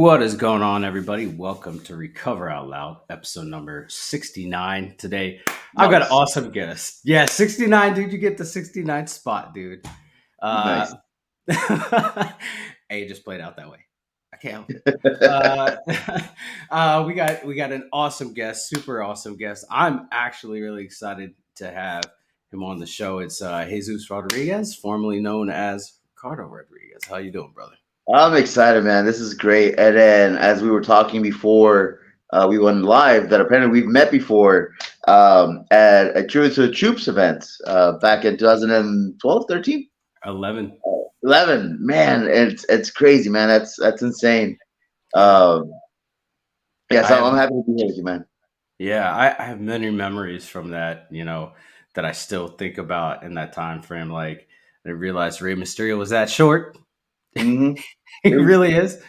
What is going on, everybody? Welcome to Recover Out Loud, episode number 69. Today, I've got an Nice. awesome guest. Yeah, 69, dude. You get the 69th spot, dude. Nice. Uh, hey, it just played out that way. I can't help it. Uh, we got an awesome guest, super awesome guest. I'm actually really excited to have him on the show. It's Jesus Rodriguez, formerly known as Ricardo Rodriguez. How you doing, brother? I'm excited, man. This is great. And then, as we were talking before we went live, that apparently we've met before at a True to Troops event back in 2012, 13, 11. 11. Man, it's crazy, man. That's insane. Yeah. Um, yeah, I so have I'm happy to be here with you, man. Yeah, I have many memories from that, that I still think about in that time frame. Like I realized Rey Mysterio was that short. hmm He really is.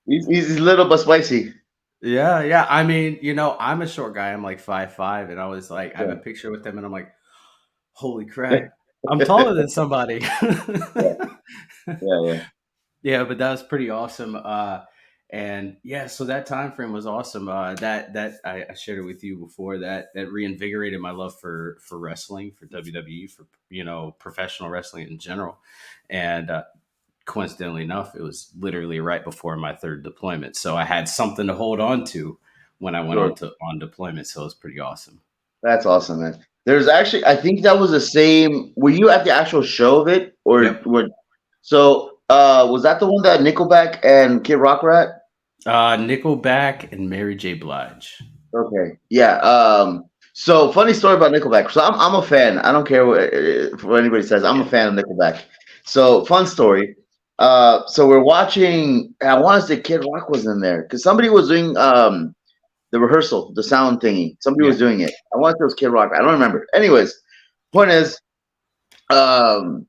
He's little but spicy. Yeah, yeah. I mean, I'm a short guy. I'm like 5'5", and I was like, I have a Yeah, picture with him, and I'm like, holy crap, I'm taller than somebody. yeah, yeah, yeah. Yeah, but that was pretty awesome. And yeah, so that time frame was awesome. That I shared it with you before. That reinvigorated my love for wrestling, for WWE, for professional wrestling in general. And coincidentally enough, it was literally right before my third deployment, so I had something to hold on to when I went Sure. on deployment. So it was pretty awesome. That's awesome, man. There's actually, I think that was the same. Were you at the actual show of it, or Yep. were so? Was that the one that Nickelback and Kid Rock were at? Nickelback and Mary J. Blige. Okay, yeah. So funny story about Nickelback. So I'm a fan. I don't care what anybody says. I'm a Yeah. fan of Nickelback. So fun story. So we're watching. I want to say Kid Rock was in there because somebody was doing the rehearsal, the sound thingy. Somebody was Yeah. doing it. I want to say it was Kid Rock. I don't remember. Anyways, point is, um,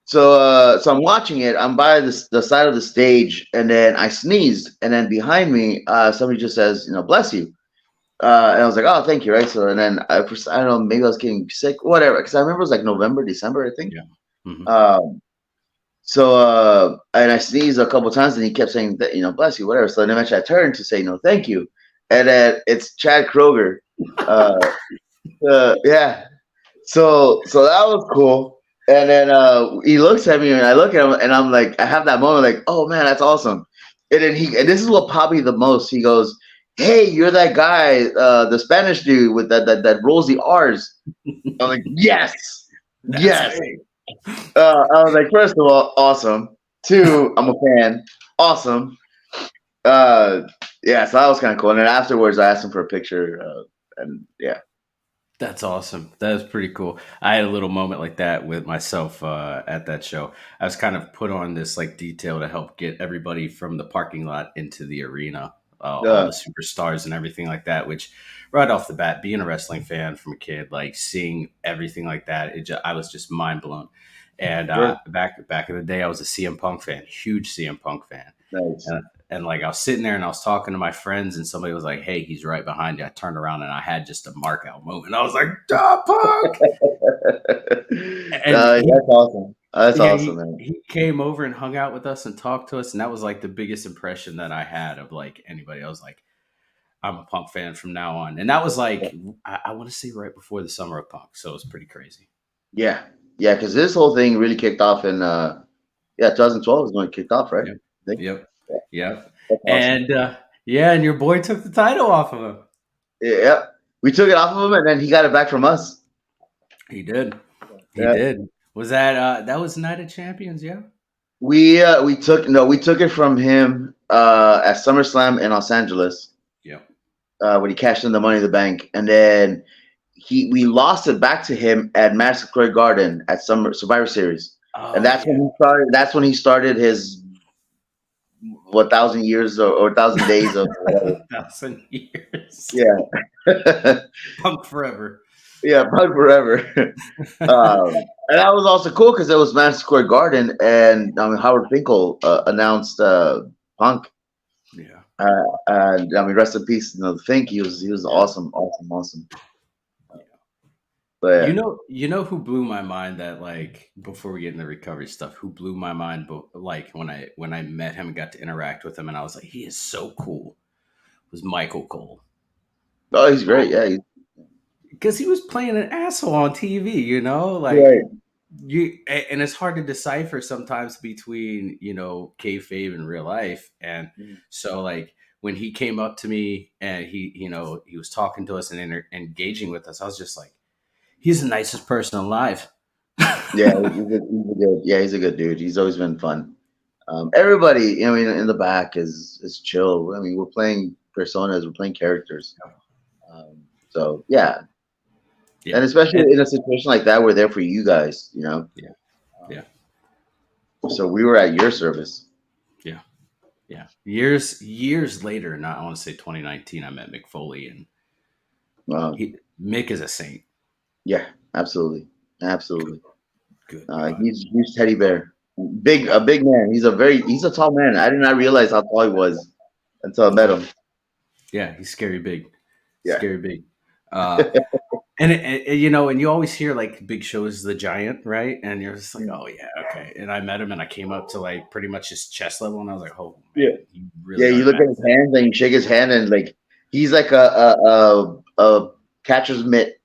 so I'm watching it. I'm by the side of the stage, and then I sneezed, and then behind me, somebody just says, "Bless you." And I was like, "Oh, thank you." Right. So and then I don't know, maybe I was getting sick, whatever. Because I remember it was like November, December, I think. Yeah. Hmm. Um, and I sneezed a couple times, and he kept saying that, "Bless you," whatever. So then eventually I turned to say, "No, thank you," and then it's Chad Kroger. Uh, yeah. So that was cool. And then he looks at me and I look at him and I'm like, I have that moment like, oh man, that's awesome. And then and this is what popped me the most. He goes, "Hey, you're that guy, the Spanish dude with that rolls the R's." I'm like, yes, That's yes. me. I was like, first of all, awesome. Two, I'm a fan. Awesome. Uh, yeah, so that was kind of cool. And then afterwards, I asked him for a picture. And yeah, That's awesome. That is pretty cool. I had a little moment like that with myself at that show. I was kind of put on this like detail to help get everybody from the parking lot into the arena, all uh, the superstars and everything like that. Which, right off the bat, being a wrestling fan from a kid, like seeing everything like that, I was just mind blown. And sure. back in the day, I was a CM Punk fan, huge CM Punk fan. Nice. And like I was sitting there and I was talking to my friends and somebody was like, "Hey, he's right behind you." I turned around and I had just a mark out moment. I was like, "Duh, Punk!" And That's awesome. That's yeah, awesome, he man. he came over and hung out with us and talked to us, and that was like the biggest impression that I had of like anybody. I was like, I'm a Punk fan from now on, and that was like I want to say right before the summer of Punk, so it was pretty crazy. Yeah, yeah, because this whole thing really kicked off in 2012 is when it kicked off, right? Yep, I think. yep, Yeah, yep. that's awesome. And yeah, and your boy took the title off of him. Yeah, we took it off of him, and then he got it back from us. He did. He Yeah, did. Was that was Night of Champions? Yeah. we took it from him at SummerSlam in Los Angeles Yep. when he cashed in the Money in the Bank, and then we lost it back to him at Madison Square Garden at Summer Survivor Series, and Oh that's yeah. when he started. That's when he started his 1,000 years or 1,000 days of whatever. 1,000 years. Yeah. Punk forever. Yeah, Punk Forever. And that was also cool because it was Madison Square Garden, and Howard Finkel announced Punk. Yeah. And rest in peace, Fink. He was Yeah. awesome, awesome, awesome. But You know who blew my mind that like before we get into recovery stuff, who blew my mind, but like when I met him and got to interact with him, and I was like, he is so cool. Was Michael Cole oh, he's great. Yeah, he's because he was playing an asshole on TV, you know, like right. and it's hard to decipher sometimes between kayfabe and real life, and Mhm. so like when he came up to me and he was talking to us and engaging with us, I was just like, he's the nicest person alive. Yeah, he's a good. Yeah, he's a good dude. He's always been fun. Everybody, in the back is chill. I mean, we're playing personas, we're playing characters. So yeah, and Yeah, especially and in a situation like that, we're there for you guys. yeah, Um, yeah, so we were at your service. yeah, yeah. Years later, not I want to say 2019, I met Mick Foley, and Mick is a saint. Yeah, absolutely, Good, absolutely. good God. He's a huge teddy bear, a big man. He's a tall man. I did not realize how tall he was until I met Yeah, him. yeah, he's scary big, Yeah, scary big. Uh, and you always hear like Big Show is the giant, right? And you're just like, oh yeah, okay. And I met him, and I came up to like pretty much his chest level, and I was like, oh yeah, man, you yeah. really You are look at his massive. hands and you shake his hand and like he's like a catcher's mitt.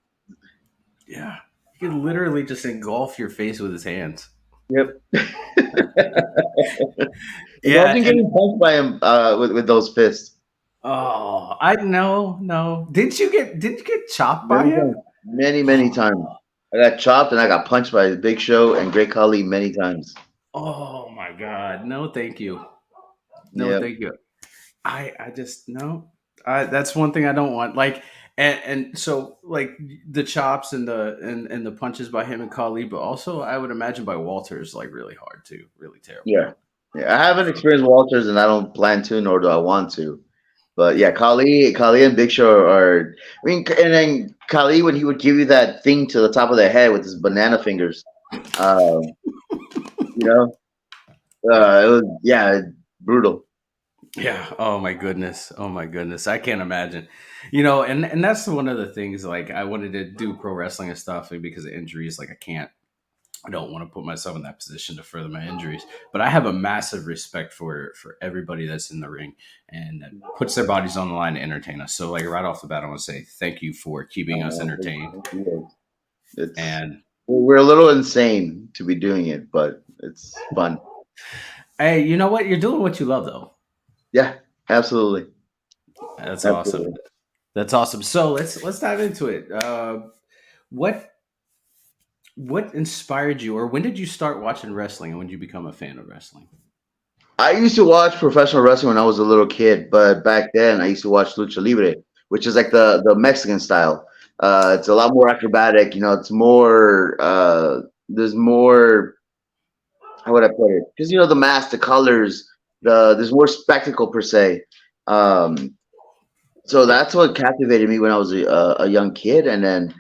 Yeah, he can literally just engulf your face with his hands. Yep. Yeah, Imagine and getting punched by him with those fists. oh, I no. Didn't you get chopped by Many him? times, many times. I got chopped and I got punched by Big Show and Great Khali many times. Oh my god. No, thank you. No, Yep. thank you. I just no. That's one thing I don't want. Like and so like the chops and the punches by him and Kali, but also I would imagine by Walter is like really hard too, really terrible. Yeah. Yeah. I haven't experienced Walters and I don't plan to, nor do I want to. But yeah, Kali and Big Show are. I mean, and then Kali when he would give you that thing to the top of the head with his banana fingers, um, you know, Yeah. it was yeah brutal. Yeah. Oh my goodness. Oh my goodness. I can't imagine. And that's one of the things like I wanted to do pro wrestling and stuff and because of injuries, like I don't want to put myself in that position to further my injuries. But I have a massive respect for everybody that's in the ring and that puts their bodies on the line to entertain us. So like right off the bat, I want to say thank you for keeping us entertained. Thank you. It's And we're a little insane to be doing it, but it's fun. hey, you know what? You're doing what you love though. Yeah, absolutely, That's awesome. absolutely. That's awesome. So let's dive into it. What what inspired you, or when did you start watching wrestling, and when did you become a fan of wrestling? I used to watch professional wrestling when I was a little kid, but back then I used to watch lucha libre, which is like the Mexican style. It's a lot more acrobatic. It's more. There's more. How would I put it? Because the mask, the colors, there's more spectacle per se. Um, so that's what captivated me when I was a young kid, and then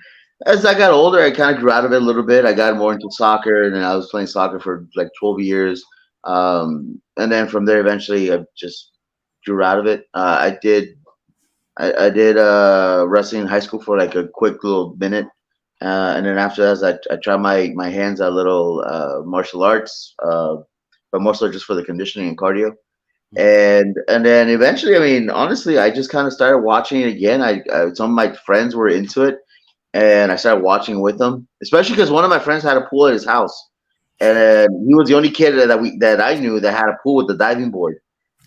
as I got older, I kind of grew out of it a little bit. I got more into soccer, and then I was playing soccer for like 12 years. And then from there, eventually, I just grew out of it. I did wrestling in high school for like a quick little minute, and then after that, I tried my hands at little martial arts, but mostly just for the conditioning and cardio. And then eventually, I mean, honestly, I just kind of started watching it again. Some of my friends were into it, and I started watching with them, especially because one of my friends had a pool at his house, and he was the only kid that I knew that had a pool with the diving board.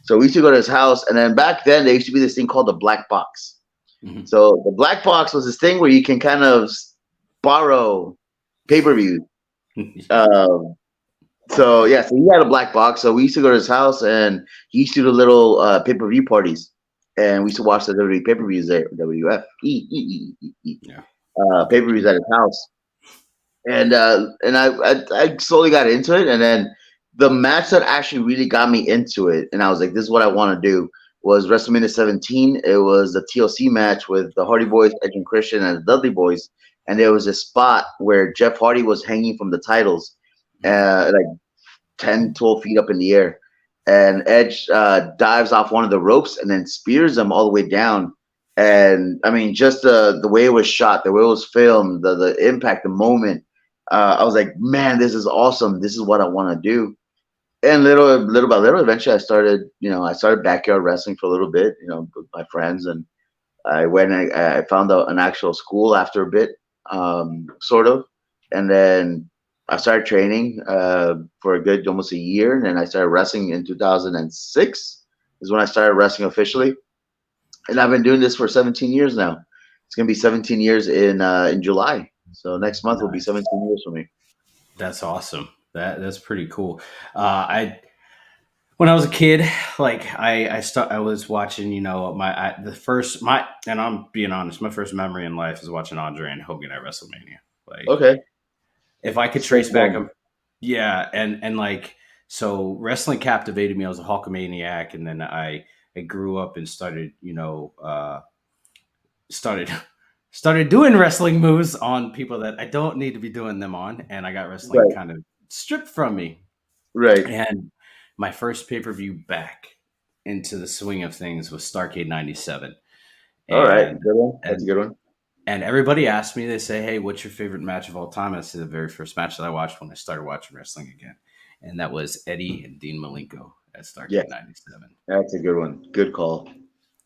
So we used to go to his house, and then back then there used to be this thing called the black box. Mhm. So the black box was this thing where you can kind of borrow pay-per-views. Um, so yeah, so he had a black box. So we used to go to his house, and he used to do the little pay-per-view parties, and we used to watch the WWE pay-per-views there, WF Yeah. pay-per-views at his house. And I slowly got into it, and then the match that actually really got me into it, and I was like, this is what I want to do. Was WrestleMania 17. It was the TLC match with the Hardy Boys, Edge and Christian, and the Dudley Boys, and there was a spot where Jeff Hardy was hanging from the titles, Mhm. like 10, 12 feet up in the air, and Edge dives off one of the ropes and then spears him all the way down. And I mean, just the way it was shot, the way it was filmed, the impact, the moment. I was like, man, this is awesome. This is what I want to do. And little by little, eventually, I started backyard wrestling for a little bit, with my friends, and I went. I found an actual school after a bit, sort of, and then I started training for a good almost a year, and then I started wrestling in 2006. Is when I started wrestling officially, and I've been doing this for 17 years now. It's gonna be 17 years in July. So next month will be Nice. 17 years for me. That's awesome. That's pretty cool. I When I was a kid, like I was watching, the first my and I'm being honest, my first memory in life is watching Andre and Hogan at WrestleMania. Like Okay, if I could same trace back, moment. yeah, and like so wrestling captivated me. I was a Hulkamaniac, and then I grew up and started, started started doing wrestling moves on people that I don't need to be doing them on, and I got wrestling Right, kind of stripped from me. right. And my first pay per view back into the swing of things was Starcade '97, All right, and good one. That's a and good one. and everybody asked me, they say, "Hey, what's your favorite match of all time?" And I said the very first match that I watched when I started watching wrestling again, and that was Eddie and Dean Malenko at Starcade Yes, '97. that's a good one. Good call.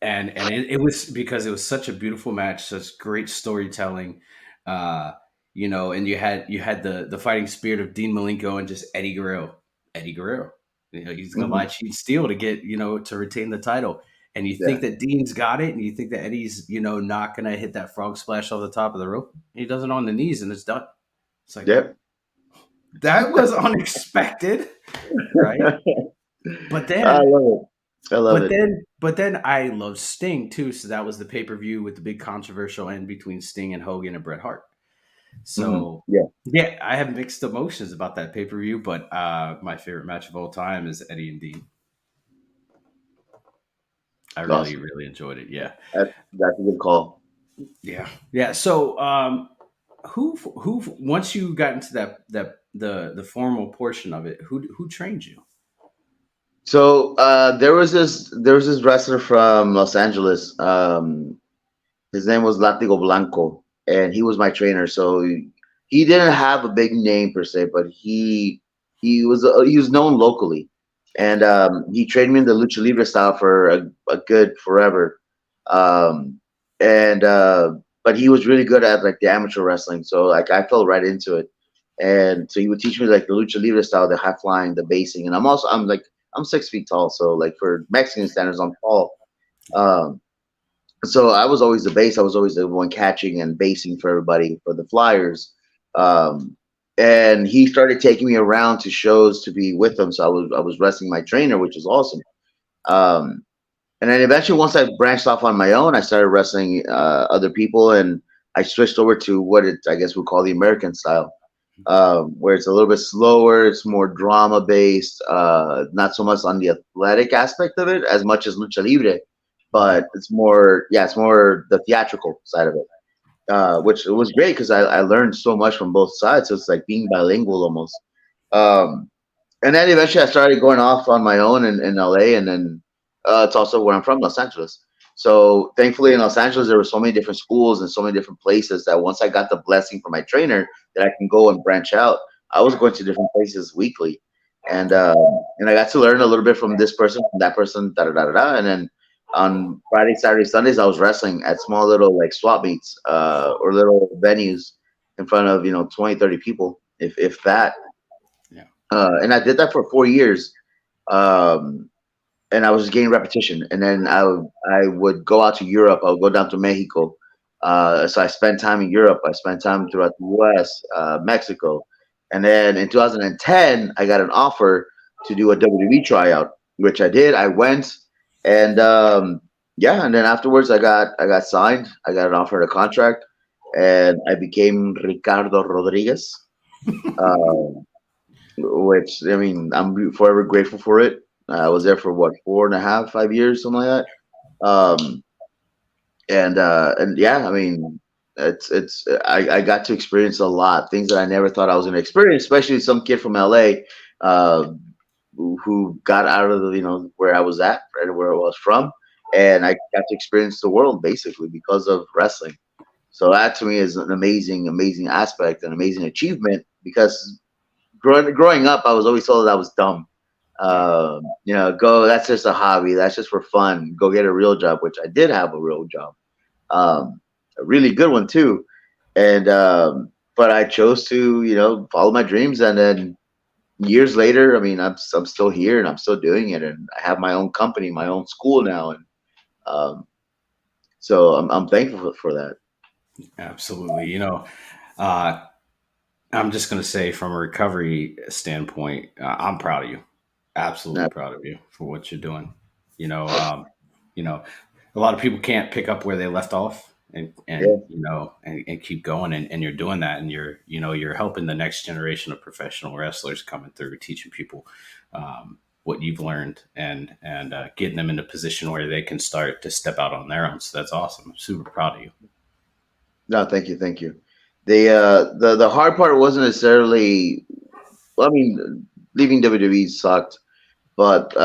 And it was because it was such a beautiful match, such great storytelling, uh, and you had the fighting spirit of Dean Malenko and just Eddie Guerrero. He's gonna lie, Hmm. cheat, steal to get to retain the title. And you think Yeah, that Dean's got it, and you think that Eddie's not gonna hit that frog splash off the top of the rope. He does it on the knees, and it's done. It's like yep. that was unexpected, right? But I then love it. I love it. but then I love Sting too. So that was the pay per view with the big controversial end between Sting and Hogan and Bret Hart. So Yeah, yeah, I have mixed emotions about that pay per view. But my favorite match of all time is Eddie and Dean. I really awesome. really enjoyed it. Yeah, That's a good call. yeah, yeah. So who once you got into the formal portion of it, who trained you? So there was this wrestler from Los Angeles. His name was Latigo Blanco, and he was my trainer. So he didn't have a big name per se, but he was known locally, and he trained me in the lucha libre style for a good forever. Um, and But he was really good at like the amateur wrestling, so like I fell right into it. And so he would teach me like the lucha libre style, the high flying, the basing, and I'm 6 feet tall, so like for Mexican standards, I'm tall. Um, so I was always the base. I was always the one catching and basing for everybody for the flyers. Um, and he started taking me around to shows to be with him. So I was wrestling my trainer, which is awesome. Um, and then eventually, once I branched off on my own, I started wrestling other people, and I switched over to what it I guess we call the American style, where it's a little bit slower, it's more drama based, not so much on the athletic aspect of it as much as lucha libre, Okay. but it's more the theatrical side of it, which was great because I learned so much from both sides. So it's like being bilingual almost. Um, and then eventually I started going off on my own in LA, and then it's also where I'm from, Los Angeles. So thankfully in Los Angeles there were so many different schools and so many different places that once I got the blessing from my trainer that I can go and branch out, I was going to different places weekly, and I got to learn a little bit from that person, da da da da, da. And then on Friday, Saturday, Sundays I was wrestling at small little like swap meets or little venues in front of 20, 30 people, if that. Yeah. And I did that for 4 years, um, and I was just getting repetition. And then I would go out to Europe. I would go down to Mexico. So I spent time in Europe. I spent time throughout the U.S., Mexico, and then in 2010 I got an offer to do a WWE tryout, which I did. I went, and yeah, and then afterwards I got signed. I got an offer, a contract, and I became Ricardo Rodriguez. Uh, which I mean, I'm forever grateful for it. I was there for what 4.5, 5 years, something like that. And yeah, I mean, I got to experience a lot things that I never thought I was going to experience, especially some kid from LA uh, who got out of the where I was at, right where I was from. and I got to experience the world basically because of wrestling. So that to me is an amazing, amazing aspect, an amazing achievement. Because growing up, I was always told that I was dumb. Yeah, Go. That's just a hobby. That's just for fun. Go get a real job, which I did have a real job, a really good one too. And but I chose to, follow my dreams, and then years later, I mean, I'm still here and I'm still doing it, and I have my own company, my own school now, and um, so I'm thankful for that. absolutely. Uh, I'm just going to say, from a recovery standpoint, I'm proud of you. Absolutely Yeah, proud of you for what you're doing. You know, um, you know, a lot of people can't pick up where they left off, and yeah, and keep going, and you're doing that, and you're helping the next generation of professional wrestlers coming through, teaching people what you've learned, and getting them in a position where they can start to step out on their own. So that's awesome. I'm super proud of you. no, thank you, thank you. The hard part wasn't necessarily. Well, I mean, leaving WWE sucked. But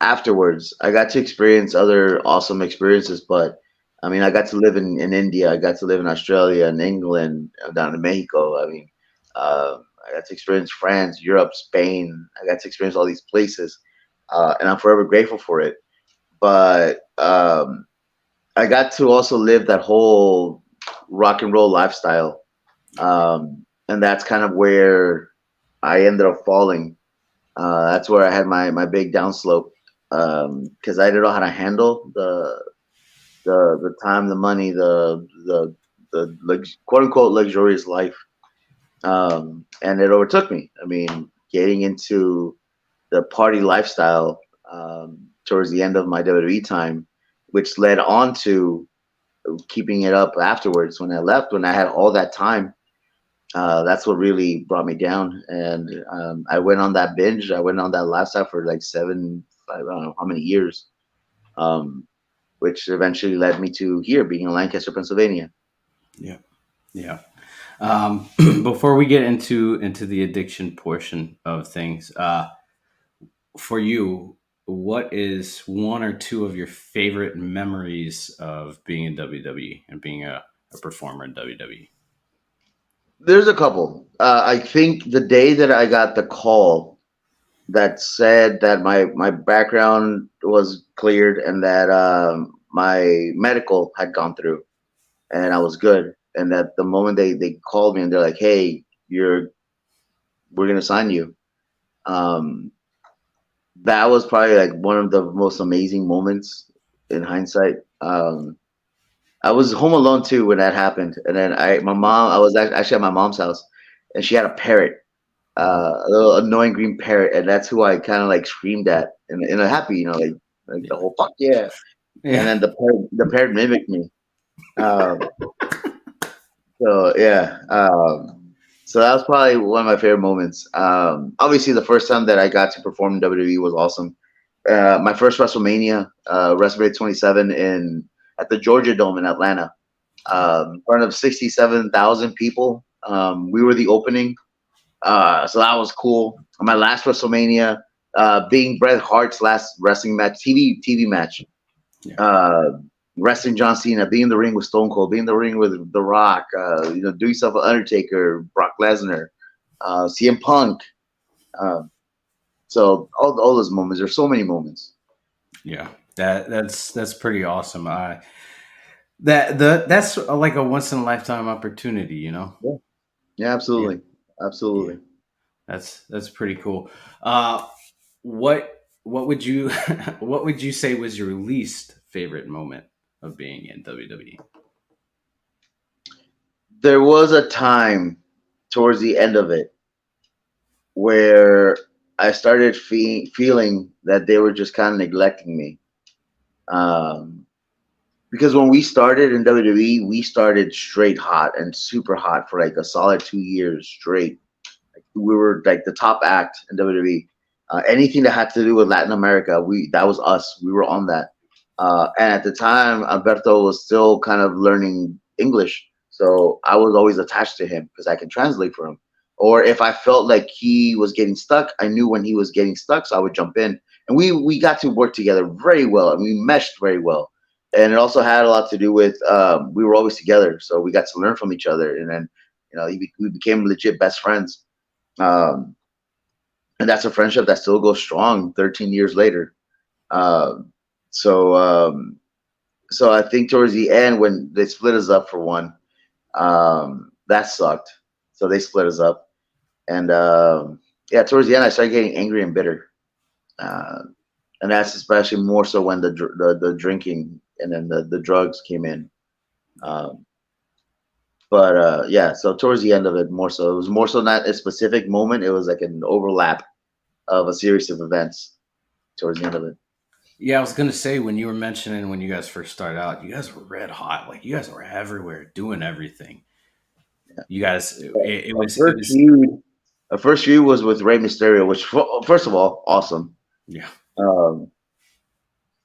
afterwards, I got to experience other awesome experiences. But I mean, I got to live in India. I got to live in Australia and England, down in Mexico. I mean, I got to experience France, Europe, Spain. I got to experience all these places, and I'm forever grateful for it. But I got to also live that whole rock and roll lifestyle, and that's kind of where I ended up falling. That's where I had my big downslope, because I didn't know how to handle the time, the money, the quote unquote luxurious life, and it overtook me. I mean, getting into the party lifestyle towards the end of my WWE time, which led on to keeping it up afterwards. When I left, when I had all that time, that's what really brought me down. And I went on that binge. I went on that lifestyle for like I don't know how many years, um, which eventually led me to here, being in Lancaster, Pennsylvania. Yeah, yeah. Before we get into the addiction portion of things, for you, what is one or two of your favorite memories of being in WWE and being a performer in WWE? There's a couple. I think the day that I got the call that said that my background was cleared and that my medical had gone through and I was good, and that the moment they called me and they're like, "Hey, we're gonna sign you." Um, that was probably like one of the most amazing moments in hindsight. I was home alone too when that happened, and then I was actually at my mom's house, and she had a parrot, a little annoying green parrot, and that's who I kind of like screamed at in a happy, like the whole fuck yeah, and Yeah, then the parrot mimicked me. Um, So yeah, so that was probably one of my favorite moments. Obviously, the first time that I got to perform in WWE was awesome. My first WrestleMania, WrestleMania 27 in at the Georgia Dome in Atlanta, in front of 67,000 people. We were the opening, so that was cool. My last WrestleMania, being Bret Hart's last wrestling match, TV match, yeah, uh, wrestling John Cena, being in the ring with Stone Cold, being in the ring with The Rock, doing stuff with Undertaker, Brock Lesnar, CM Punk. Uh, so all those moments. There's so many moments. yeah. That's pretty awesome. That's like a once in a lifetime opportunity. Yeah, yeah, Yeah, absolutely, yeah. absolutely. That's pretty cool. What would you what would you say was your least favorite moment of being in WWE? There was a time towards the end of it where I started feeling that they were just kind of neglecting me. Um, because when we started in WWE, we started straight hot and super hot for like a solid 2 years straight. We were like the top act in WWE. Anything that had to do with Latin America, we that was us. We were on that. And at the time, Alberto was still kind of learning English, so I was always attached to him because I can translate for him. Or if I felt like he was getting stuck, I knew when he was getting stuck, so I would jump in. and we got to work together very well, and we meshed very well. And it also had a lot to do with we were always together, so we got to learn from each other, and then we became legit best friends. Um, and that's a friendship that still goes strong 13 years later. Um, so um, so I think towards the end when they split us up for one, that sucked. So they split us up, and yeah, towards the end I started getting angry and bitter, uh, and that's especially more so when the drinking and then the drugs came in. Um, but yeah, so towards the end of it, more so it was more so not a specific moment. It was like an overlap of a series of events towards the end of it. Yeah, I was gonna say when you were mentioning when you guys first started out, you guys were red hot. Like you guys were everywhere, doing everything. You guys, it Our was, it first was, feud, our first feud was with Rey Mysterio, which first of all, awesome. yeah, Um,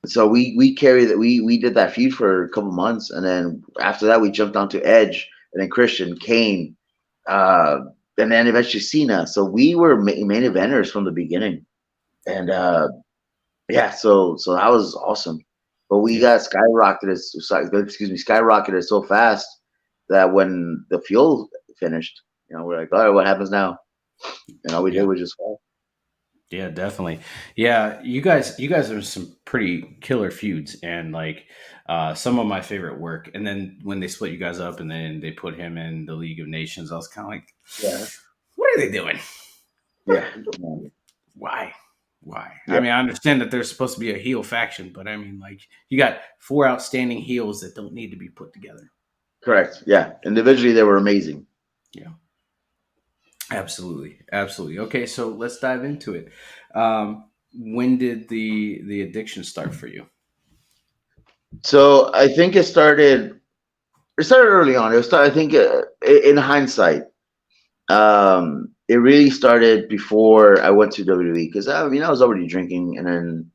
so we carried that we did that feud for a couple months, and then after that we jumped onto Edge, and then Christian, Kane, uh, and then eventually Cena. So we were main eventers from the beginning, and yeah, so that was awesome. But we yeah, got skyrocketed so fast that when the fuel finished, we're like, all right, what happens now? And all we did yeah, was just fall. yeah, definitely. Yeah, you guys are some pretty killer feuds, and like some of my favorite work. And then when they split you guys up, and then they put him in the League of Nations, I was kind of like, Yeah, what are they doing? yeah, yeah, Why? Why? I yeah. mean, I understand that there's supposed to be a heel faction, but I mean, like, you got four outstanding heels that don't need to be put together. Correct. Yeah, individually they were amazing. Yeah, absolutely, absolutely. Okay, so let's dive into it. When did the addiction start for you? So I think it started. It started early on. I think in hindsight, it really started before I went to WWE because I mean I was already drinking, and then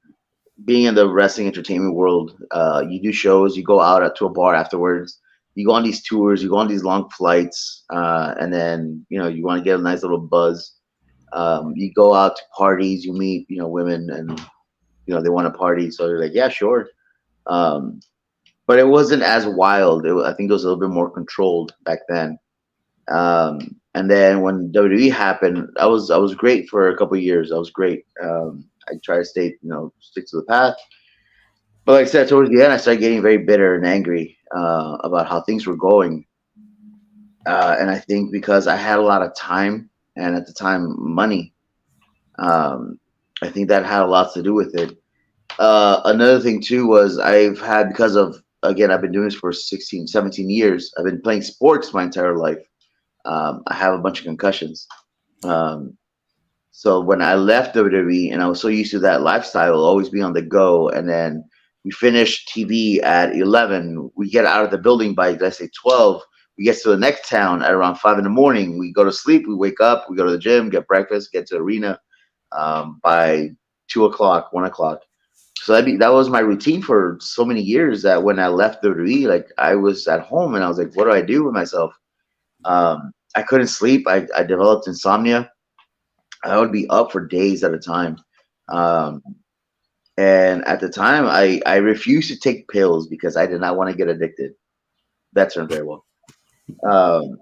being in the wrestling entertainment world, you do shows, you go out to a bar afterwards, you go on these tours, you go on these long flights, and then you want to get a nice little buzz. You go out to parties, you meet women, and they want to party, so they're like, yeah, sure. Um, but it wasn't as wild. I think it was a little bit more controlled back then. And then when WWE happened, I was great for a couple of years. I was great. I try to stay, stick to the path. But like I said, towards the end, I started getting very bitter and angry about how things were going. And I think because I had a lot of time and at the time money, um, I think that had a lot to do with it. Another thing too was I've had because of again I've been doing this for 16, 17 years. I've been playing sports my entire life. I have a bunch of concussions. Um, So when I left WWE and I was so used to that lifestyle, always be on the go, and then we finish TV at 11, we get out of the building by let's say 12. We get to the next town at around 5 in the morning. We go to sleep. We wake up. We go to the gym, get breakfast, get to the arena by 2 o'clock, 1 o'clock. So that was my routine for so many years that when I left WWE, like I was at home and I was like, what do I do with myself? I couldn't sleep. I developed insomnia. I would be up for days at a time. Um, and at the time, I refused to take pills because I did not want to get addicted. That turned very well.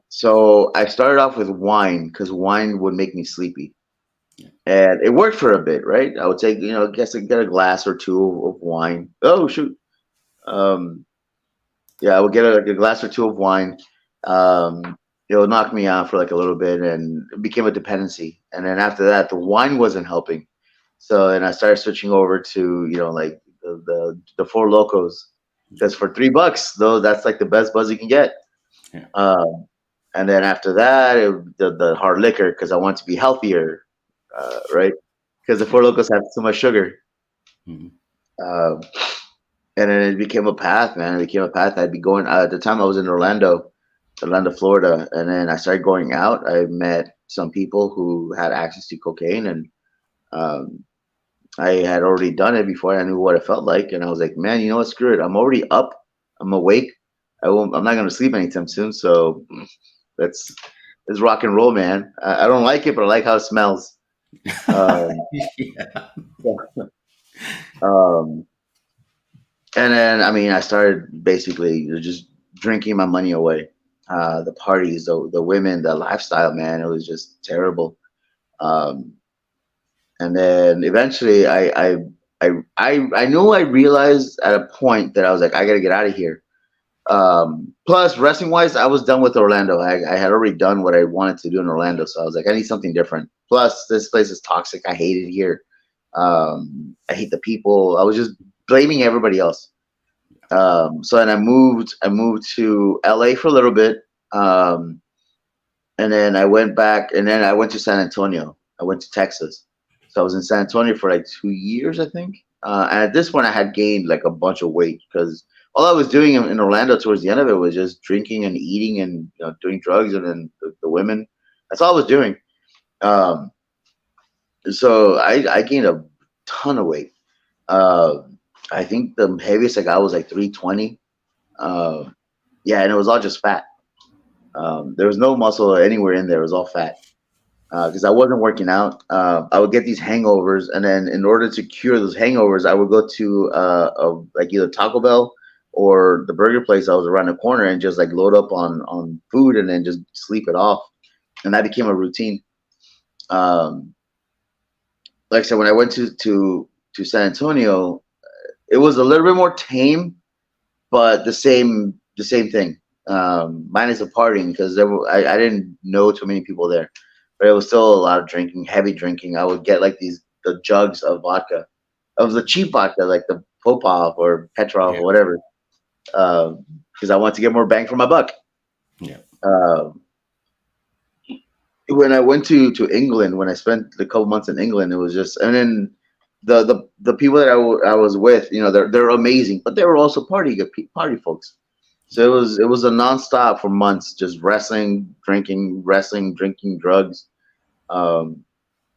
So I started off with wine because wine would make me sleepy. And it worked for a bit, right? I would take, I guess I get a glass or two of wine. Oh, shoot. Um, yeah, I would get like a glass or two of wine. It would knock me out for like a little bit and it became a dependency. And then after that, the wine wasn't helping. So then I started switching over to, like the Four Locos. Because for $3, though, that's like the best buzz you can get. Yeah. Um, and then after that, the hard liquor because I want to be healthier, right? Because the Yeah. Four Locos have so much sugar. Mhm. Um, and then it became a path, man. It became a path. I'd be going at the time I was in Orlando, Florida, and then I started going out. I met some people who had access to cocaine, and um, I had already done it before. I knew what it felt like, and I was like, man, you know what? Screw it. I'm already up. I'm awake. I'm not gonna sleep anytime soon. So let's rock and roll, man. I don't like it, but I like how it smells. Um, Yeah. yeah. Um, and then, I mean, I started basically just drinking my money away. The parties, the women, the lifestyle, man, it was just terrible. Um, and then eventually, I knew I realized at a point that I was like, I got to get out of here. Plus, wrestling wise, I was done with Orlando. I had already done what I wanted to do in Orlando, so I was like, I need something different. Plus, this place is toxic. I hate it here. I hate the people. I was just blaming everybody else. So then I moved to LA for a little bit. Um, and then I went back, and then I went to San Antonio. I went to Texas. So I was in San Antonio for like 2 years, I think. And at this point, I had gained like a bunch of weight because all I was doing in Orlando towards the end of it was just drinking and eating and doing drugs, and then the women. That's all I was doing. Um, so I gained a ton of weight. Uh, I think the heaviest I got was like 320. Uh, yeah, and it was all just fat. There was no muscle anywhere in there. It was all fat because I wasn't working out. I would get these hangovers, and then in order to cure those hangovers, I would go to like either Taco Bell or the burger place I was around the corner and just like load up on food and then just sleep it off, and that became a routine. Um, like I said, when I went to San Antonio, it was a little bit more tame, but the same thing. Minus the partying because I didn't know too many people there, but it was still a lot of drinking, heavy drinking. I would get like the jugs of vodka, of the cheap vodka, like the Popov or Petrov Yeah. or whatever, because I wanted to get more bang for my buck. Yeah. Uh, when I went to England, when I spent the couple months in England, it was just, and then the people that I was with, they're amazing, but they were also party folks. So it was a nonstop for months, just wrestling, drinking, drugs. Um,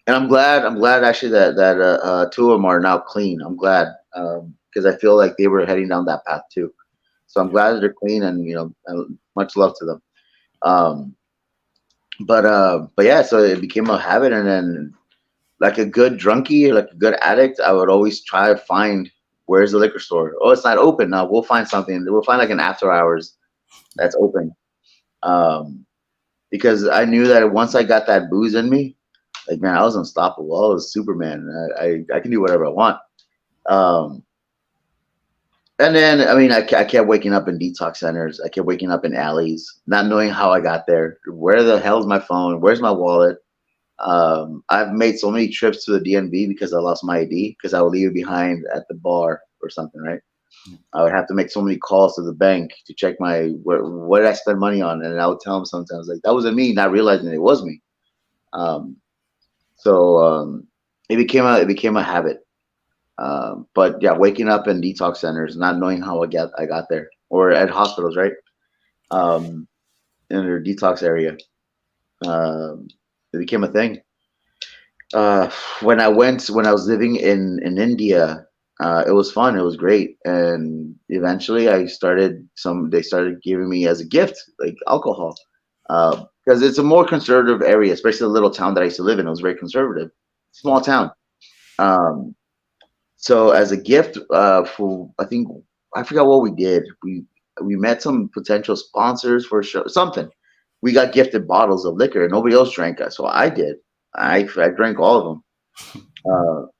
and I'm glad actually that two of them are now clean. I'm glad because I feel like they were heading down that path too. So I'm Yeah. glad that they're clean, and much love to them. Um, but yeah, so it became a habit, and then like a good drunkie or like a good addict, I would always try to find where's the liquor store. Oh, it's not open. No, we'll find something. We'll find like an after hours Yeah. that's open. Um, because I knew that once I got that booze in me, like man, I was unstoppable. I was Superman. I can do whatever I want. Um, and then I mean, I kept waking up in detox centers. I kept waking up in alleys, not knowing how I got there. Where the hell's my phone? Where's my wallet? I've made so many trips to the DNB because I lost my ID because I would leave it behind at the bar or something, right? I would have to make so many calls to the bank to check what did I spend money on, and I would tell them sometimes like that wasn't me, not realizing it was me. Um, so it became a habit. But yeah, waking up in detox centers, not knowing how I got there, or at hospitals, right? Um, in their detox area, um, it became a thing. uh, when I was living in India, it was fun. It was great, and eventually they started giving me as a gift like alcohol, because it's a more conservative area, especially the little town that I used to live in. It was very conservative, small Yeah. town. Um, so as a gift, for I think I forgot what we did. We met some potential sponsors for a show, something. We got gifted bottles of liquor. Nobody else drank it, so I did. I drank all of them.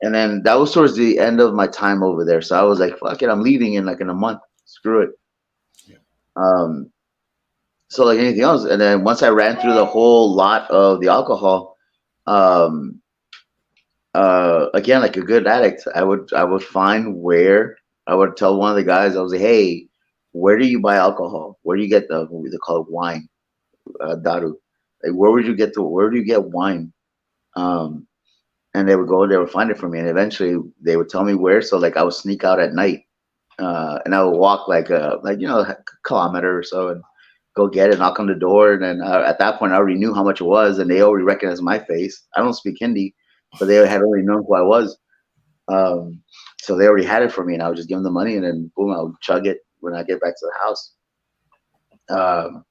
And then that was towards the end of my time over there. So I was like, fuck it, I'm leaving in a month. Screw it. Yeah. Um, so like anything else. And then once I ran through the whole lot of the alcohol, um, again, like a good addict, I would find where I would tell one of the guys, I was like, hey, where do you buy alcohol? Where do you get they call it wine, daru? Like, where do you get wine? Um, and they would find it for me, and eventually they would tell me where. So like I would sneak out at night, and I would walk a kilometer or so and go get it, knock on the door, and then at that point I already knew how much it was, and they already recognized my face. I don't speak Hindi, but they had already known who I was, um, so they already had it for me, and I would just give them the money, and then boom, I would chug it when I get back to the house. Um,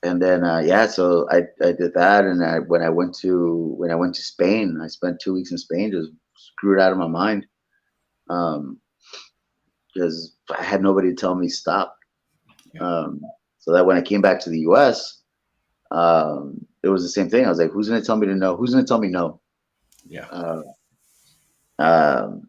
and then yeah, so I did that, and when I went to Spain, I spent 2 weeks in Spain, just screwed out of my mind. um, because I had nobody to tell me stop. Yeah. Um, so that when I came back to the U.S., it was the same thing. I was like, who's going to tell me to no? Who's going to tell me no? Yeah. Uh, um,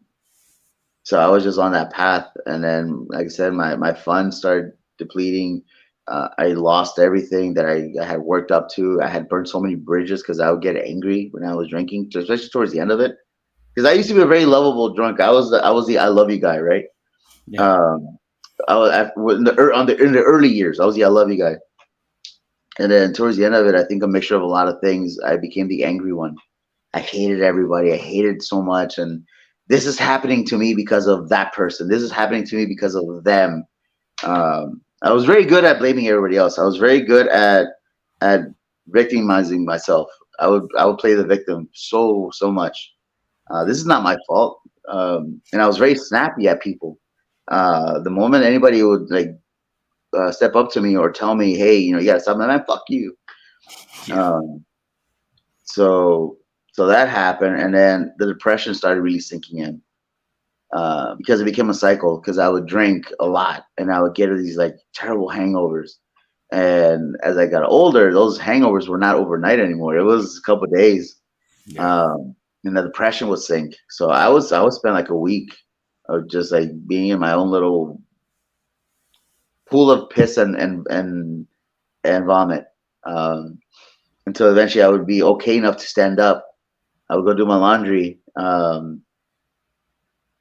so I was just on that path, and then, like I said, my funds started depleting. I lost everything that I had worked up to. I had burned so many bridges because I would get angry when I was drinking, especially towards the end of it. Because I used to be a very lovable drunk. I was the I love you guy, right? Yeah. Um, I was in the early years. I was the I love you guy, and then towards the end of it, I think a mixture of a lot of things. I became the angry one. I hated everybody. I hated so much, and this is happening to me because of that person. This is happening to me because of them. I was very good at blaming everybody else. I was very good at victimizing myself. I would play the victim so much. This is not my fault. And I was very snappy at people. The moment anybody would like step up to me or tell me, "Hey, you gotta stop," man, fuck you. Yeah. Um, so so that happened, and then the depression started really sinking in because it became a cycle. Because I would drink a lot, and I would get these like terrible hangovers. And as I got older, those hangovers were not overnight anymore. It was a couple of days, Yeah. um, and the depression would sink. So I would spend like a week of just like being in my own little pool of piss and vomit, um, until eventually I would be okay enough to stand up. I would go do my laundry, and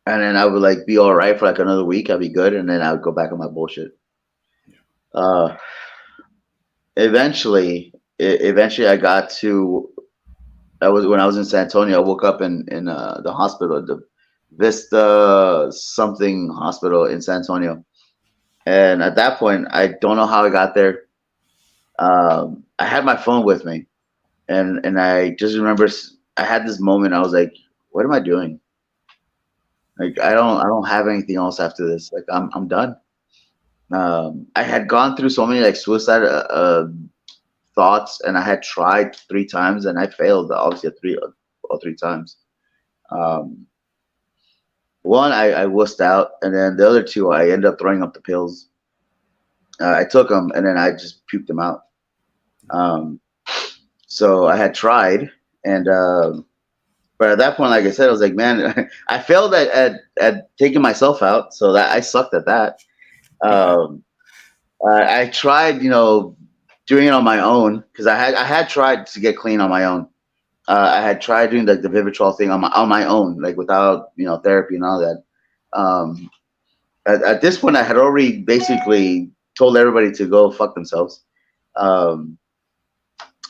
then I would like be all right for like another week. I'd be good, and then I would go back on my bullshit. Uh, eventually, I got to. I was when I was in San Antonio. I woke up in the hospital, the Vista something hospital in San Antonio, and at that point, I don't know how I got there. I had my phone with me, and I just remember I had this moment. I was like, "What am I doing? Like, I don't have anything else after this. Like, I'm done." I had gone through so many like suicide thoughts, and I had tried 3 times, and I failed obviously all 3 times. Um, One, I wussed out, and then the other two, I ended up throwing up the pills. I took them, and then I just puked them out. Um, so I had tried, and but at that point, like I said, I was like, man, I failed at taking myself out, so that I sucked at that. Okay. Um, I tried, doing it on my own because I had tried to get clean on my own. I had tried doing like the Vivitrol thing on my own, like without therapy and all that. Um, at this point, I had already basically told everybody to go fuck themselves. Um,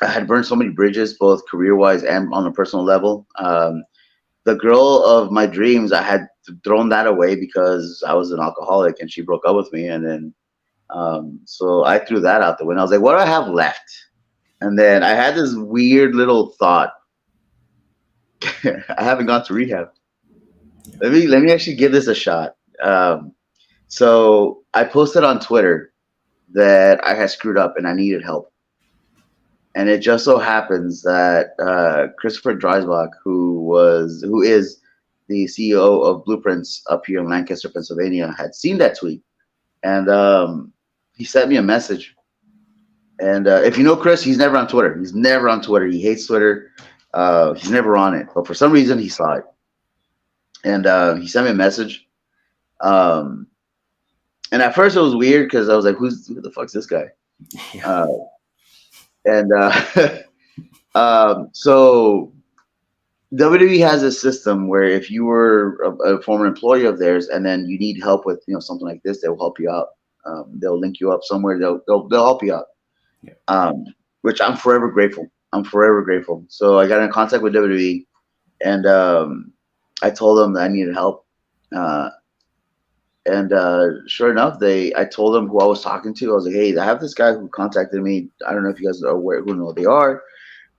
I had burned so many bridges, both career wise and on a personal level. The girl of my dreams, I had thrown that away because I was an alcoholic and she broke up with me, and then so I threw that out the window. I was like, what do I have left? And then I had this weird little thought. I haven't gone to rehab. Let me actually give this a shot. So I posted on Twitter that I had screwed up and I needed help. And it just so happens that Christopher Dreisbach, who is the CEO of Blueprints up here in Lancaster, Pennsylvania, had seen that tweet, and he sent me a message. And if you know Chris, he's never on Twitter. He's never on Twitter. He hates Twitter. He's never on it. But for some reason, he saw it, and he sent me a message. Um, and at first, it was weird because I was like, "Who the fuck's this guy?" Yeah. Uh, and so WWE has a system where if you were a former employee of theirs and then you need help with something like this, they'll help you out. They'll link you up somewhere. They'll help you out. Yeah. Um, which I'm forever grateful. I'm forever grateful. So I got in contact with WWE, and I told them that I needed help. Uh, and sure enough, I told them who I was talking to. I was like, "Hey, I have this guy who contacted me. I don't know if you guys are aware who know they are."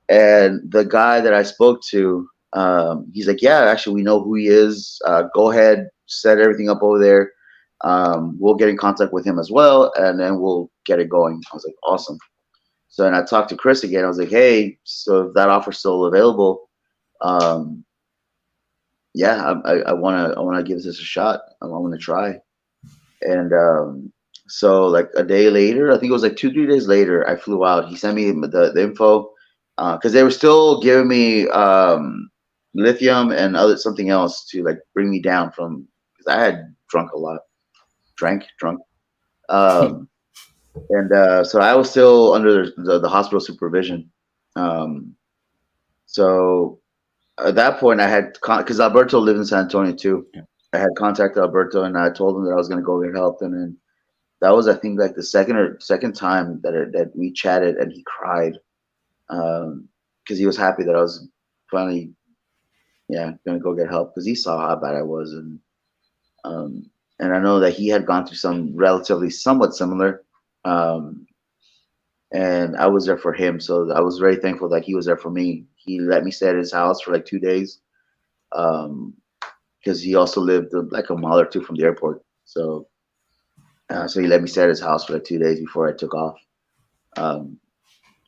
And the guy that I spoke to, he's like, "Yeah, actually, we know who he is. Go ahead, set everything up over there. We'll get in contact with him as well, and then we'll get it going." I was like, "Awesome." So then I talked to Chris again. I was like, "Hey, so if that offer's still available, um, yeah, I wanna give this a shot. I want to try. And so like a day later, I think it was like 2 3 days later, I flew out. He sent me the info because they were still giving me lithium and other something else to like bring me down from because I had drunk a lot, drunk. Um, and so I was still under the hospital supervision. Um, so at that point, I had because Alberto lived in San Antonio too. Yeah. I had contacted Alberto and I told him that I was going to go get help, and then that was I think like the second time that we chatted, and he cried because he was happy that I was finally going to go get help because he saw how bad I was, um, and I know that he had gone through some relatively somewhat similar. Um, and I was there for him. So I was very thankful that he was there for me. He let me stay at his house for like 2 days um, because he also lived like a mile or two from the airport. So he let me stay at his house for like 2 days before I took off. Um,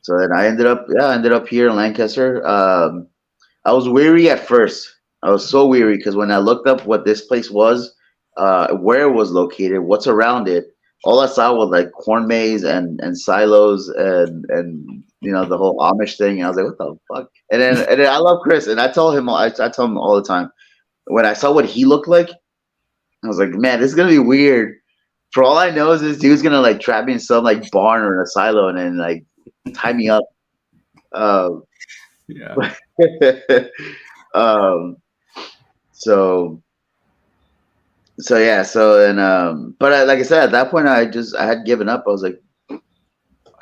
so then I ended up here in Lancaster. I was weary at first. I was so weary because when I looked up what this place was, where it was located, what's around it, all I saw was like corn maze and silos and the whole Amish thing. And I was like, what the fuck? And then I love Chris, and I tell him all the time when I saw what he looked like, I was like, man, this is gonna be weird. For all I know, is this dude's gonna like trap me in some like barn or in a silo and then like tie me up. Uh, Yeah. um, so so yeah, so and but like I said, at that point, I had given up. I was like,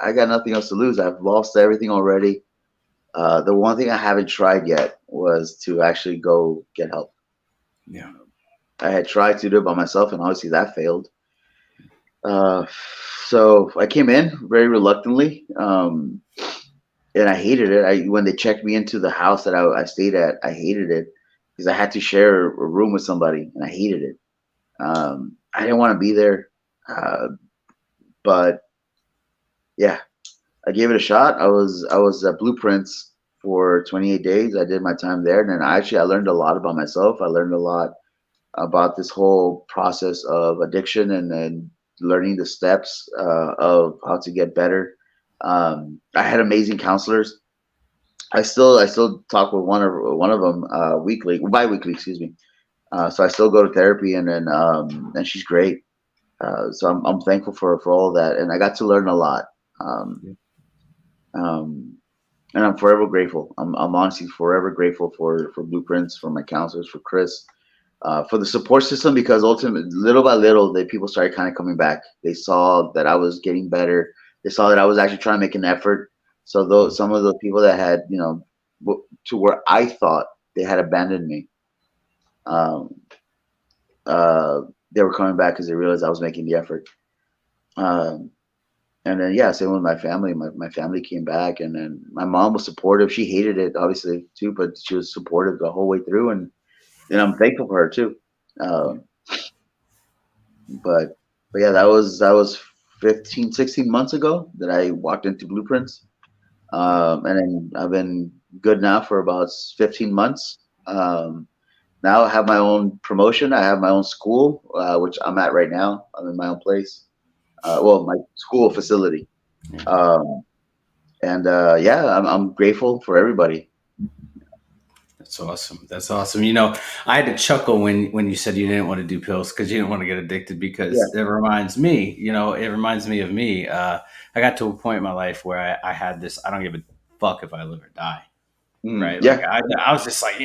I got nothing else to lose. I've lost everything already. The one thing I haven't tried yet was to actually go get help. Yeah. I had tried to do it by myself, and obviously that failed. Uh, so I came in very reluctantly, and I hated it. When they checked me into the house that I stayed at, I hated it because I had to share a room with somebody, and I hated it. I didn't want to be there, uh, but yeah, I gave it a shot. I was at Blueprints for 28 days. I did my time there, and then I learned a lot about myself. I learned a lot about this whole process of addiction, and then learning the steps of how to get better. I had amazing counselors. I still talk with one of them weekly, bi-weekly, excuse me. So I still go to therapy, and she's great. So I'm thankful for all of that, and I got to learn a lot. Um, Yeah. um, and I'm forever grateful. I'm honestly forever grateful for Blueprints, for my counselors, for Chris, for the support system because ultimately, little by little, people started kind of coming back. They saw that I was getting better. They saw that I was actually trying to make an effort. So though some of the people that had, to where I thought they had abandoned me, um, uh, they were coming back because they realized I was making the effort. Um, and then yeah, same with my family. My family came back, and then my mom was supportive. She hated it obviously too, but she was supportive the whole way through, and I'm thankful for her too. Yeah. Um, but yeah, that was 15, 16 months ago that I walked into Blueprints. And then I've been good now for about 15 months. Now I have my own promotion. I have my own school, which I'm at right now. I'm in my own place. Well, my school facility. Yeah. Um, and yeah, I'm grateful for everybody. That's awesome. That's awesome. I had to chuckle when you said you didn't want to do pills because you didn't want to get addicted Yeah. because it reminds me, it reminds me of me. I got to a point in my life where I had this, I don't give a fuck if I live or die. Right. Like Yeah. I was just like,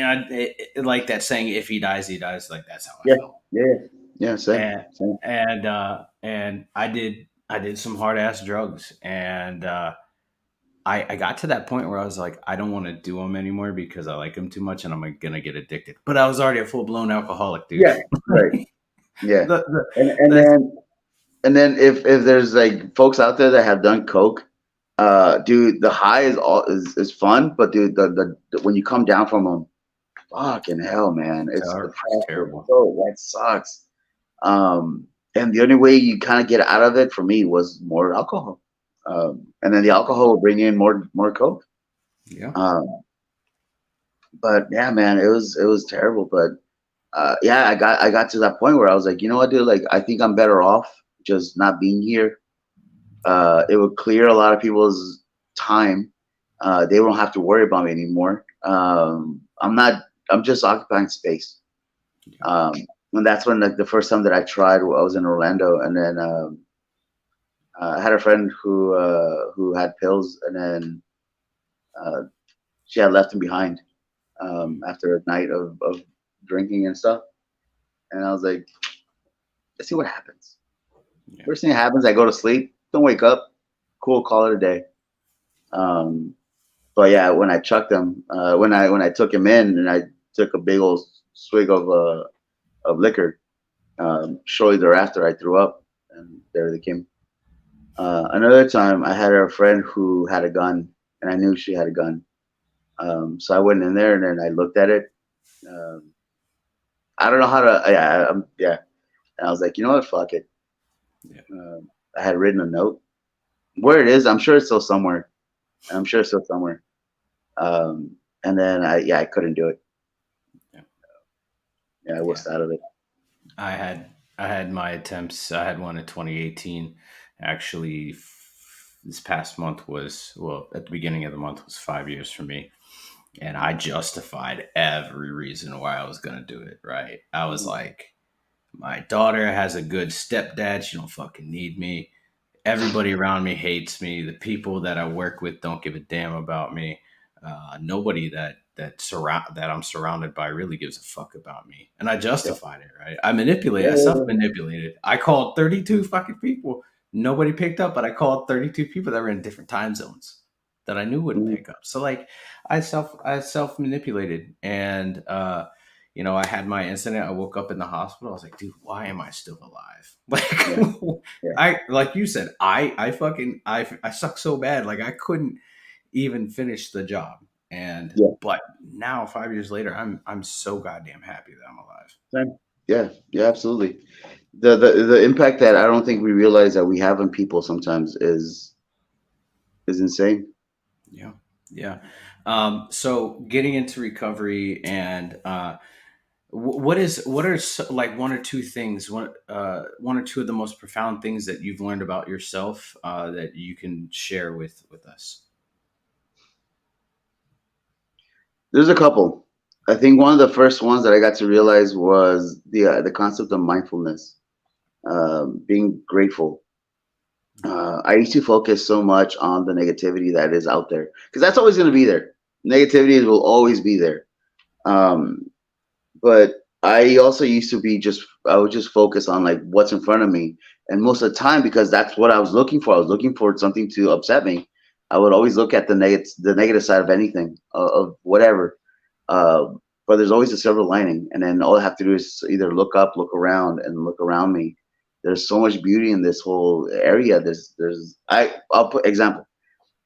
like that saying, if he dies, he dies. Like that's how I Yeah. felt. Yeah. Yeah. Yeah. Same. And, Same. and I did some hard ass drugs and, I got to that point where I was like, I don't want to do them anymore because I like them too much and I'm gonna get addicted. But I was already a full blown alcoholic, dude. Yeah. Right. Yeah. the, the, And the, then if there's like folks out there that have done coke, dude, the high is fun, but dude, when you come down from them, fucking hell, man, it's it's depressing. terrible. So that sucks. And the only way you kind of get out of it for me was more alcohol. And then the alcohol will bring in more coke. Yeah. Um, but yeah, man, it was terrible. But yeah, I got to that point where I was like, you know what, dude? Like, I think I'm better off just not being here. It would clear a lot of people's time. They won't have to worry about me anymore. I'm not. I'm just occupying space. Yeah. Um, and that's when, like, the first time that I tried, I was in Orlando, and then I had a friend who had pills, and then uh, she had left him behind after a night of drinking and stuff. And I was like, let's see what happens. Yeah. First thing that happens, I go to sleep, don't wake up, cool, call it a day. Um, but yeah, when I chucked him, when I took him in and I took a big old swig of liquor, shortly thereafter I threw up, and there they came. Another time, I had a friend who had a gun, and I knew she had a gun. So I went in there and then I looked at it. Um, I don't know how to. Yeah. And I was like, you know what? Fuck it. Yeah. I had written a note. Where it is, I'm sure it's still somewhere. I'm sure it's still somewhere. Um, and then I couldn't do it. Yeah. Yeah, I Yeah. was out of it. I had I had my attempts. I had one in 2018. Actually, this past month was, well, at the beginning of the month was 5 years for me, and I justified every reason why I was gonna do it. Right? I was Mhm. like, my daughter has a good stepdad. She don't fucking need me. Everybody around me hates me. The people that I work with don't give a damn about me. Nobody that I'm surrounded by really gives a fuck about me. And I Yeah. justified it, right? I manipulated. I self Yeah. manipulated. I called 32 fucking people. Nobody picked up, but I called 32 people that were in different time zones that I knew wouldn't Mhm. pick up. So like, I self manipulated, and I had my incident. I woke up in the hospital. I was like, dude, why am I still alive? Yeah. Like, Yeah. I like you said, I suck so bad, like I couldn't even finish the job. And Yeah. but now 5 years later, I'm so goddamn happy that I'm alive. Same. Yeah. Yeah. Absolutely. The impact that I don't think we realize that we have on people sometimes is insane. Yeah, yeah. So getting into recovery, and what are like one or two things, one or two of the most profound things that you've learned about yourself, that you can share with us? There's a couple. I think one of the first ones that I got to realize was the concept of mindfulness, being grateful. I used to focus so much on the negativity that is out there because that's always going to be there. Negativity will always be there. Um, but I also used to be just I would just focus on like what's in front of me, and most of the time because that's what I was looking for. I was looking for something to upset me. I would always look at the negative side of anything, of whatever. Uh, but there's always a silver lining, and then all I have to do is either look up, look around, and look around me. There's so much beauty in this whole area. I'll put example.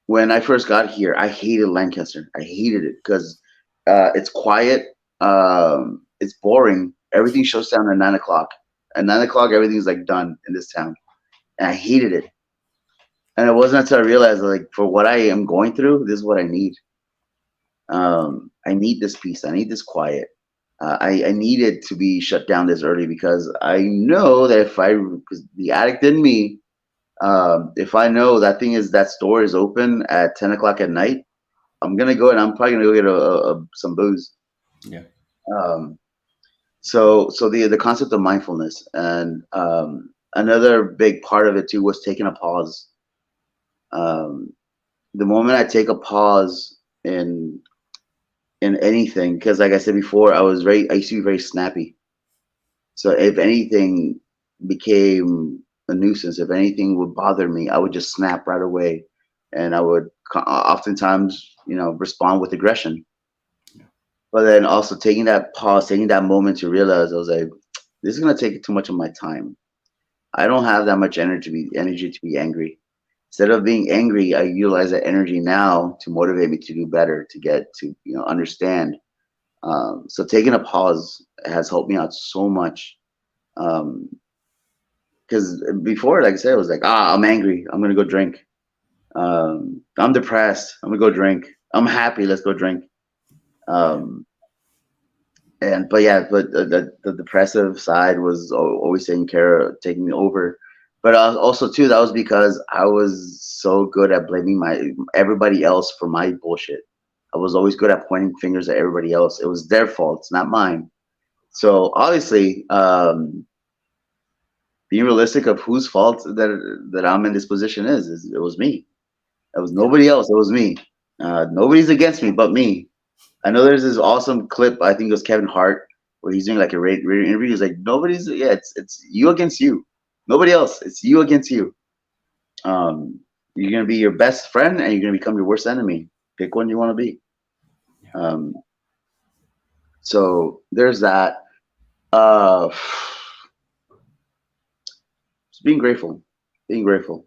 When I first got here, I hated Lancaster. I hated it because it's quiet, it's boring. Everything shuts down at 9 o'clock. At 9 o'clock, everything's like done in this town, and I hated it. And it wasn't until I realized, like, for what I am going through, this is what I need. I need this peace. I need this quiet. I needed to be shut down this early because I know that because the addict in me, if I know that store is open at 10 o'clock at night, I'm gonna go and I'm probably gonna go get some booze. Yeah, Um, so the concept of mindfulness, and another big part of it too was taking a pause. Um, the moment I take a pause in anything, because like I said before, I used to be very snappy. So if anything became a nuisance, if anything would bother me, I would just snap right away, and I would oftentimes, respond with aggression. yeah, But then also taking that pause, taking that moment to realize, I was like, this is gonna take too much of my time. I don't have that much energy to be angry. Instead of being angry, I utilize that energy now to motivate me to do better, to get to understand. So taking a pause has helped me out so much. Because before, like I said, it was like, I'm angry, I'm gonna go drink. I'm depressed, I'm gonna go drink. I'm happy, let's go drink. yeah, Um, And but yeah, but the depressive side was always taking over. But also too, that was because I was so good at blaming my everybody else for my bullshit. I was always good at pointing fingers at everybody else. It was their fault, it's not mine. So obviously, being realistic of whose fault that I'm in this position is it was me. It was Yeah. nobody else. It was me. Nobody's against me but me. I know there's this awesome clip. I think it was Kevin Hart where he's doing like a radio interview. He's like, nobody's. Yeah, it's you against you. Nobody else. It's you against you. Um, you're gonna be your best friend, and you're gonna become your worst enemy. Pick one you want to be. Yeah. Um, so there's that. Uh, just being grateful. Being grateful.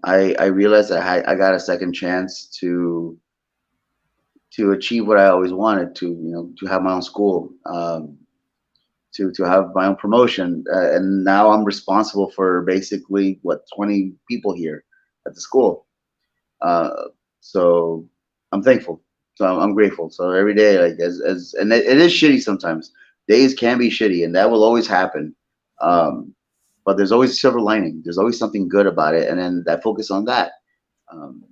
I realized I got a second chance to achieve what I always wanted to. To have my own school. To have my own promotion, and now I'm responsible for basically what 20 people here at the school. Uh, so I'm thankful. So I'm grateful. So every day, like as and it is shitty sometimes. Days can be shitty, and that will always happen. Um, but there's always a silver lining. There's always something good about it, and then that focus on that. Um,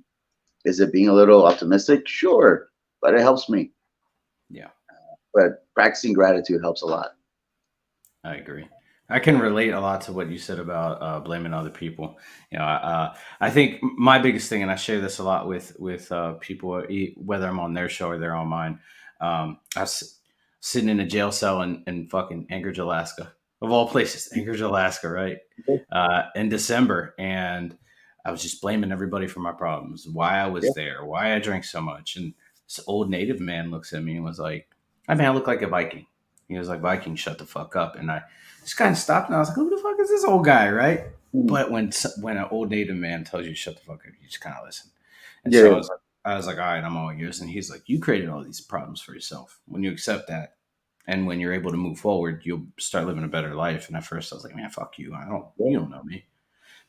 is it being a little optimistic? Sure, but it helps me. Yeah. But practicing gratitude helps a lot. I agree. I can relate a lot to what you said about blaming other people. I think my biggest thing, and I share this a lot with people, whether I'm on their show or they're on mine. I was sitting in a jail cell in fucking Anchorage, Alaska, of all places, Anchorage, Alaska, right? In December, and I was just blaming everybody for my problems, why I Yeah. was there, why I drank so much, and this old native man looks at me and was like, "I mean, I look like a Viking." He was like, "Viking, shut the fuck up." And I just kind of stopped and I was like, "Who the fuck is this old guy?" Right? Mm. But when an old native man tells you to shut the fuck up, you just kind of listen. And so Yeah. I was like, "All right, I'm all yours." And he's like, "You created all these problems for yourself. When you accept that, and when you're able to move forward, you'll start living a better life." And at first, I was like, "Man, fuck you. Yeah. You don't know me."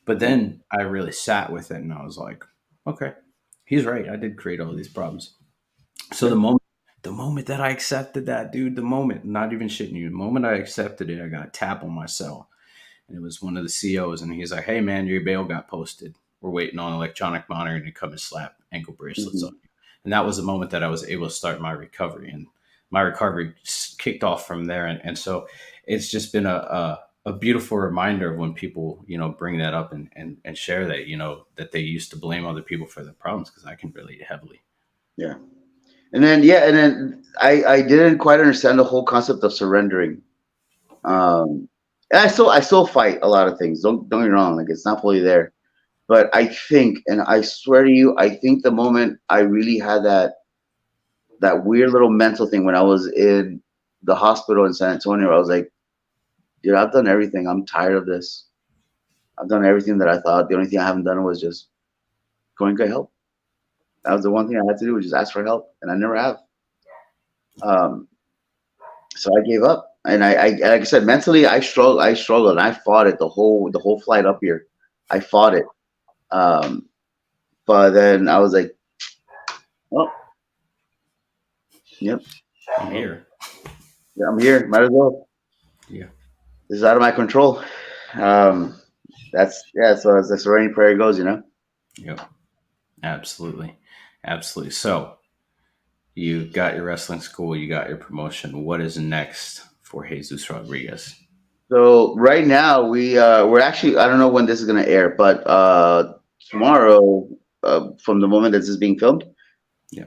But Mm. then I really sat with it, and I was like, "Okay, he's right. I did create all these problems." So Yeah. the moment that I accepted that, dude, the moment, not even shitting you, the moment I accepted it, I got a tap on my cell. And it was one of the COs, and he's like, "Hey man, your bail got posted. We're waiting on electronic monitoring to come and slap ankle bracelets on Mhm. you." And that was the moment that I was able to start my recovery. And my recovery kicked off from there. And so it's just been a beautiful reminder of when people, bring that up and share that, that they used to blame other people for their problems, because I can relate heavily. Yeah. And then I didn't quite understand the whole concept of surrendering. Um, and I still fight a lot of things. Don't get me wrong. Like it's not fully there, but I think, and I swear to you, I think the moment I really had that weird little mental thing when I was in the hospital in San Antonio, I was like, dude, I've done everything. I'm tired of this. I've done everything that I thought. The only thing I haven't done was just go and get help. That was the one thing I had to do was just ask for help, and I never have. Um, so I gave up. And I like I said, mentally I struggled and I fought it the whole flight up here. I fought it. Um, but then I was like, oh, yep, I'm well, here. yeah, I'm here. Might as well. Yeah. This is out of my control. Um, that's yeah. So as the surrendering prayer goes. Yep. Absolutely. Absolutely. So you got your wrestling school, you got your promotion. What is next for Jesus Rodriguez? So right now we're actually I don't know when this is gonna air, but tomorrow from the moment that this is being filmed. Yeah.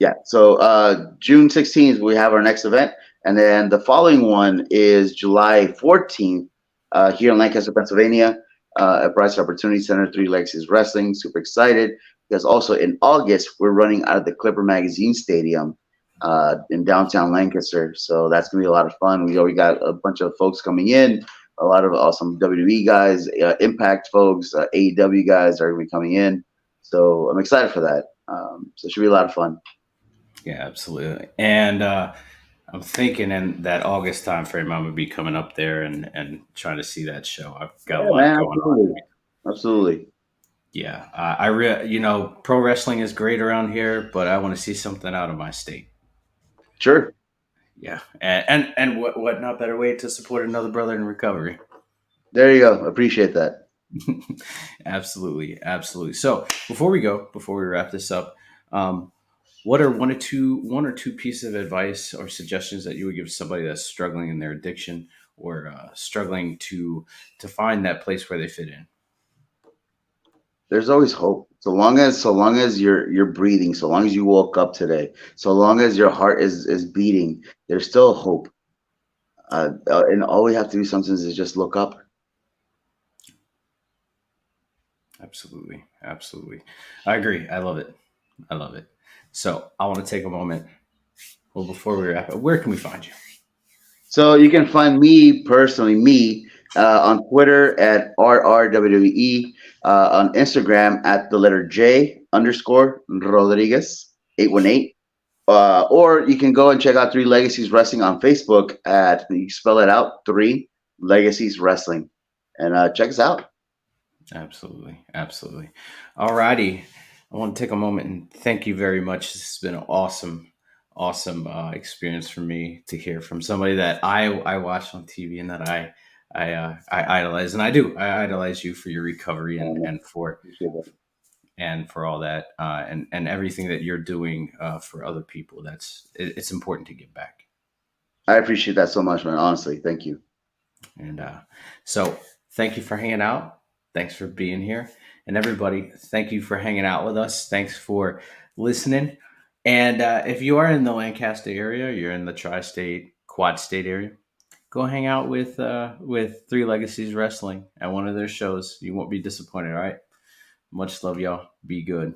Yeah. So June 16th, we have our next event. And then the following one is July 14th here in Lancaster, Pennsylvania, at Bryce Opportunity Center, Three Legacies Wrestling. Super excited because also in August, we're running out of the Clipper Magazine Stadium in downtown Lancaster. So that's going to be a lot of fun. We already got a bunch of folks coming in, a lot of awesome WWE guys, Impact folks, AEW guys are going to be coming in. So I'm excited for that. So it should be a lot of fun. Yeah, absolutely. And I'm thinking in that August time frame, I'm gonna be coming up there and trying to see that show. I've got a Yeah, lot man, going on. absolutely, absolutely. Yeah, pro wrestling is great around here, but I want to see something out of my state. Sure. Yeah, and what not better way to support another brother in recovery. There you go. Appreciate that. Absolutely, absolutely. So before we wrap this up, um, what are one or two pieces of advice or suggestions that you would give somebody that's struggling in their addiction or struggling to find that place where they fit in? There's always hope. So long as you're breathing, so long as you woke up today, so long as your heart is beating, there's still hope. And all we have to do sometimes is just look up. Absolutely, absolutely. I agree. I love it. I love it. So I want to take a moment. Well, before we wrap up, where can we find you? So you can find me personally, on Twitter at RRWWE, on Instagram at the letter J underscore Rodriguez 818. Or you can go and check out Three Legacies Wrestling on Facebook at, you spell it out, Three Legacies Wrestling. And check us out. Absolutely, absolutely. Alrighty, I want to take a moment and thank you very much. This has been an awesome, awesome experience for me to hear from somebody that I watch on TV and that I idolize, and I do. I idolize you for your recovery And appreciate that. and for all that and everything that you're doing for other people. It's important to give back. I appreciate that so much, man. Honestly, thank you. And so, thank you for hanging out. Thanks for being here. And everybody, thank you for hanging out with us. Thanks for listening. And if you are in the Lancaster area, you're in the tri-state, quad state area, go hang out with Three Legacies Wrestling at one of their shows. You won't be disappointed. All right. Much love, y'all. Be good.